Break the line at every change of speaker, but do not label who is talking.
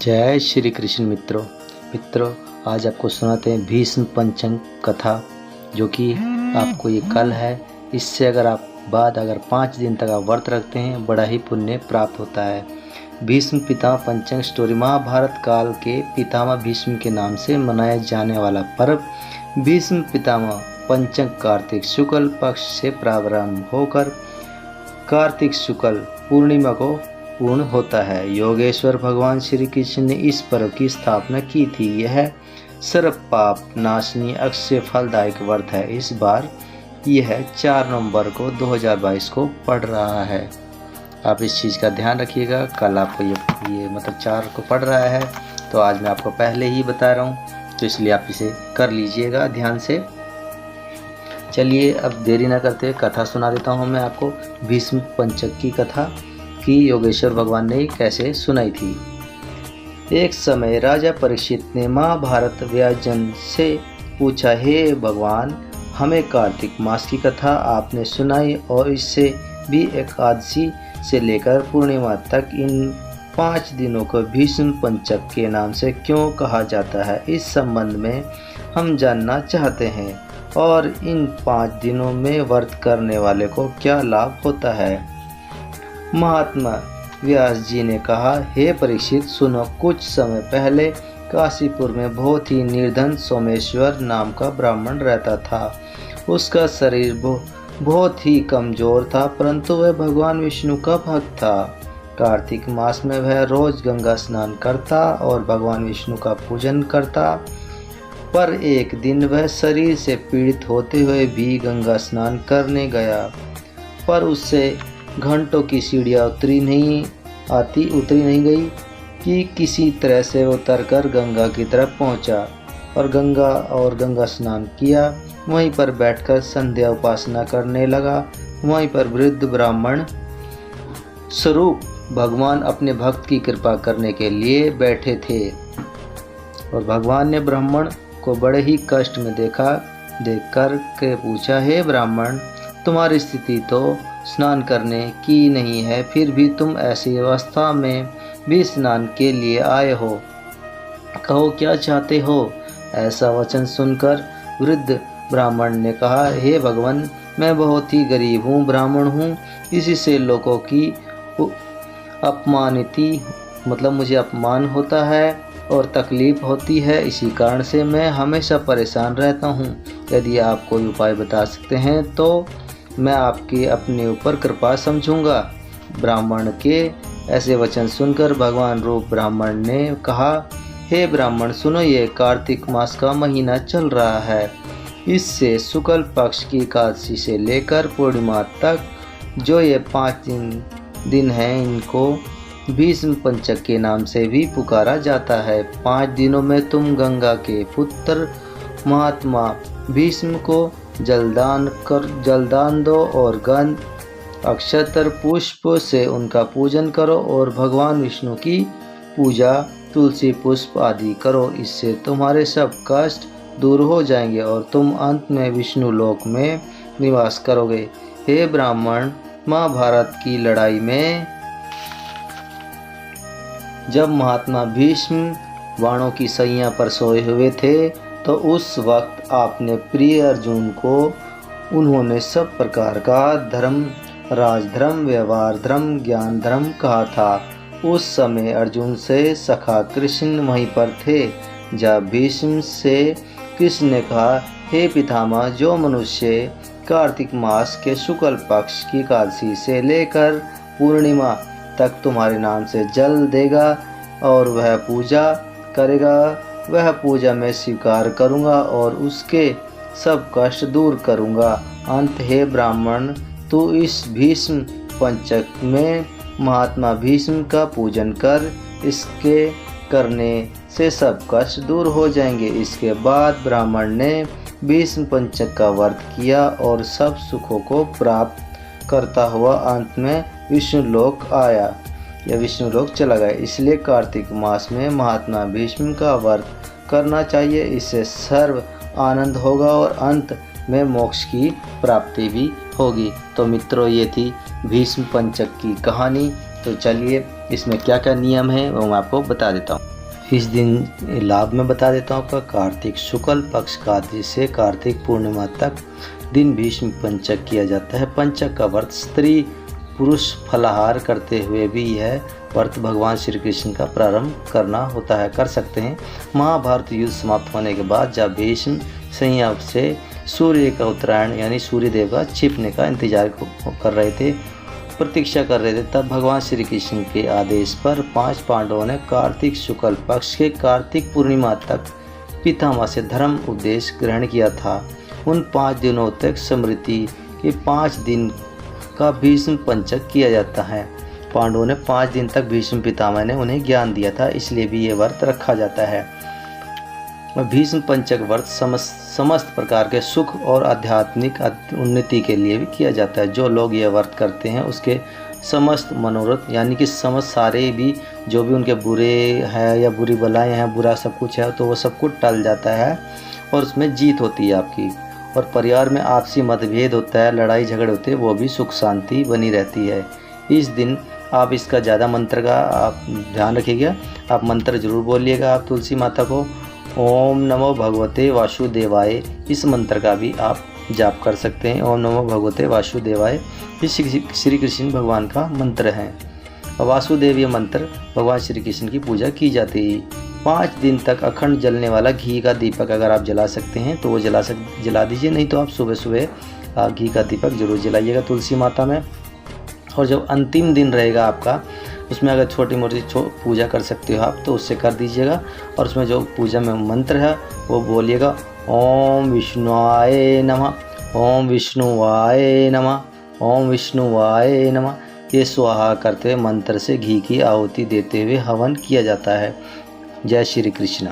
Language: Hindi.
जय श्री कृष्ण मित्रों, आज आपको सुनाते हैं भीष्म पंचक कथा, जो कि आपको ये कल है। इससे अगर 5 दिन तक आप व्रत रखते हैं, बड़ा ही पुण्य प्राप्त होता है। भीष्म पितामह पंचक स्टोरी। महाभारत काल के पितामह भीष्म के नाम से मनाया जाने वाला पर्व भीष्म पितामह पंचक कार्तिक शुक्ल पक्ष से प्रारंभ होकर कार्तिक शुक्ल पूर्णिमा को पूर्ण होता है। योगेश्वर भगवान श्री कृष्ण ने इस पर्व की स्थापना की थी। यह सर्व पाप नाशनी अक्षय फलदायक व्रत है। इस बार यह 4 नवंबर को 2022 को पड़ रहा है। आप इस चीज़ का ध्यान रखिएगा। कल आपको ये 4 को पड़ रहा है, तो आज मैं आपको पहले ही बता रहा हूँ, तो इसलिए आप इसे कर लीजिएगा ध्यान से। चलिए अब देरी न करते कथा सुना देता हूँ मैं आपको। भीष्म पंचक की कथा कि योगेश्वर भगवान ने कैसे सुनाई थी। एक समय राजा परीक्षित ने महाभारत व्यासजन से पूछा, हे भगवान, हमें कार्तिक मास की कथा आपने सुनाई और इससे भी एकादशी से लेकर पूर्णिमा तक इन 5 दिनों को भीष्म पंचक के नाम से क्यों कहा जाता है? इस संबंध में हम जानना चाहते हैं, और इन 5 दिनों में व्रत करने वाले को क्या लाभ होता है? महात्मा व्यास जी ने कहा, हे परीक्षित, सुनो। कुछ समय पहले काशीपुर में बहुत ही निर्धन सोमेश्वर नाम का ब्राह्मण रहता था। उसका शरीर बहुत ही कमजोर था, परंतु वह भगवान विष्णु का भक्त था। कार्तिक मास में वह रोज गंगा स्नान करता और भगवान विष्णु का पूजन करता। पर एक दिन वह शरीर से पीड़ित होते हुए भी गंगा स्नान करने गया, पर उससे घंटों की सीढ़ियाँ उतरी नहीं गई कि किसी तरह से उतरकर गंगा की तरफ पहुंचा और गंगा स्नान किया। वहीं पर बैठकर संध्या उपासना करने लगा। वहीं पर वृद्ध ब्राह्मण स्वरूप भगवान अपने भक्त की कृपा करने के लिए बैठे थे, और भगवान ने ब्राह्मण को बड़े ही कष्ट में देखकर के पूछा, हे ब्राह्मण, तुम्हारी स्थिति तो स्नान करने की नहीं है, फिर भी तुम ऐसी अवस्था में भी स्नान के लिए आए हो। कहो क्या चाहते हो? ऐसा वचन सुनकर वृद्ध ब्राह्मण ने कहा, हे भगवान, मैं बहुत ही गरीब हूँ, ब्राह्मण हूँ। इसी से लोगों की मुझे अपमान होता है और तकलीफ होती है। इसी कारण से मैं हमेशा परेशान रहता हूँ। यदि आप कोई उपाय बता सकते हैं तो मैं आपकी अपने ऊपर कृपा समझूंगा। ब्राह्मण के ऐसे वचन सुनकर भगवान रूप ब्राह्मण ने कहा, हे ब्राह्मण, सुनो, ये कार्तिक मास का महीना चल रहा है। इससे शुक्ल पक्ष की एकादशी से लेकर पूर्णिमा तक जो ये 5 दिन हैं, इनको भीष्म पंचक के नाम से भी पुकारा जाता है। 5 दिनों में तुम गंगा के पुत्र महात्मा भीष्म को जलदान दो और गंध अक्षतर पुष्प से उनका पूजन करो और भगवान विष्णु की पूजा तुलसी पुष्प आदि करो। इससे तुम्हारे सब कष्ट दूर हो जाएंगे और तुम अंत में विष्णु लोक में निवास करोगे। हे ब्राह्मण, महाभारत की लड़ाई में जब महात्मा भीष्म बाणों की सैया पर सोए हुए थे, तो उस वक्त आपने प्रिय अर्जुन को उन्होंने सब प्रकार का धर्म, राजधर्म, व्यवहार धर्म, ज्ञान धर्म कहा था। उस समय अर्जुन से सखा कृष्ण वहीं पर थे। जब भीष्म से कृष्ण ने कहा, हे पितामह, जो मनुष्य कार्तिक मास के शुक्ल पक्ष की एकादशी से लेकर पूर्णिमा तक तुम्हारे नाम से जल देगा और वह पूजा करेगा, वह पूजा मैं स्वीकार करूंगा और उसके सब कष्ट दूर करूंगा। अंत, हे ब्राह्मण, तू इस भीष्म पंचक में महात्मा भीष्म का पूजन कर। इसके करने से सब कष्ट दूर हो जाएंगे। इसके बाद ब्राह्मण ने भीष्म पंचक का व्रत किया और सब सुखों को प्राप्त करता हुआ अंत में विष्णु लोक आया या विष्णु लोक चला गया। इसलिए कार्तिक मास में महात्मा भीष्म का व्रत करना चाहिए। इससे सर्व आनंद होगा और अंत में मोक्ष की प्राप्ति भी होगी। तो मित्रों, ये थी भीष्म पंचक की कहानी। तो चलिए इसमें क्या क्या नियम है वो मैं आपको बता देता हूँ। इस दिन लाभ में बता देता हूँ आपका। कार्तिक शुक्ल पक्ष का से कार्तिक पूर्णिमा तक दिन भीष्म पंचक किया जाता है। पंचक का व्रत स्त्री पुरुष फलाहार करते हुए भी यह व्रत भगवान श्री कृष्ण का प्रारंभ करना होता है, कर सकते हैं। महाभारत युद्ध समाप्त होने के बाद जब भीष्म संयम से सूर्य का उत्तरायण यानी सूर्यदेव का छिपने का इंतजार कर रहे थे, प्रतीक्षा कर रहे थे, तब भगवान श्री कृष्ण के आदेश पर 5 पांडवों ने कार्तिक शुक्ल पक्ष के कार्तिक पूर्णिमा तक पितामह से धर्म उपदेश ग्रहण किया था। उन 5 दिनों तक स्मृति के 5 दिन का भीष्म पंचक किया जाता है। पांडवों ने 5 दिन तक भीष्म पितामह ने उन्हें ज्ञान दिया था, इसलिए भी ये व्रत रखा जाता है। भीष्म पंचक व्रत समस्त प्रकार के सुख और आध्यात्मिक उन्नति के लिए भी किया जाता है। जो लोग यह व्रत करते हैं उसके समस्त मनोरथ यानी कि समस्त सारे भी जो भी उनके बुरे हैं या बुरी बलाएं हैं, बुरा सब कुछ है, तो वो सब कुछ टल जाता है और उसमें जीत होती है आपकी। और परिवार में आपसी मतभेद होता है, लड़ाई झगड़े होते हैं, वो भी सुख शांति बनी रहती है। इस दिन आप इसका ज़्यादा मंत्र का आप ध्यान रखिएगा, आप मंत्र जरूर बोलिएगा। आप तुलसी माता को ओम नमो भगवते वासुदेवाय इस मंत्र का भी आप जाप कर सकते हैं। ओम नमो भगवते वासुदेवाय इस श्री कृष्ण भगवान का मंत्र है। वासुदेव ये मंत्र भगवान श्री कृष्ण की पूजा की जाती है। 5 दिन तक अखंड जलने वाला घी का दीपक अगर आप जला सकते हैं तो वो जला दीजिए, नहीं तो आप सुबह सुबह घी का दीपक जरूर जलाइएगा तुलसी माता में। और जब अंतिम दिन रहेगा आपका, उसमें अगर छोटी मोटी पूजा कर सकते हो आप तो उससे कर दीजिएगा। और उसमें जो पूजा में मंत्र है वो बोलिएगा ओम विष्णुवाय नमः, ओम विष्णुवाय नमः, ओम विष्णुवाय नमः। ये स्वाहा करते हुए मंत्र से घी की आहुति देते हुए हवन किया जाता है। जय श्री कृष्ण।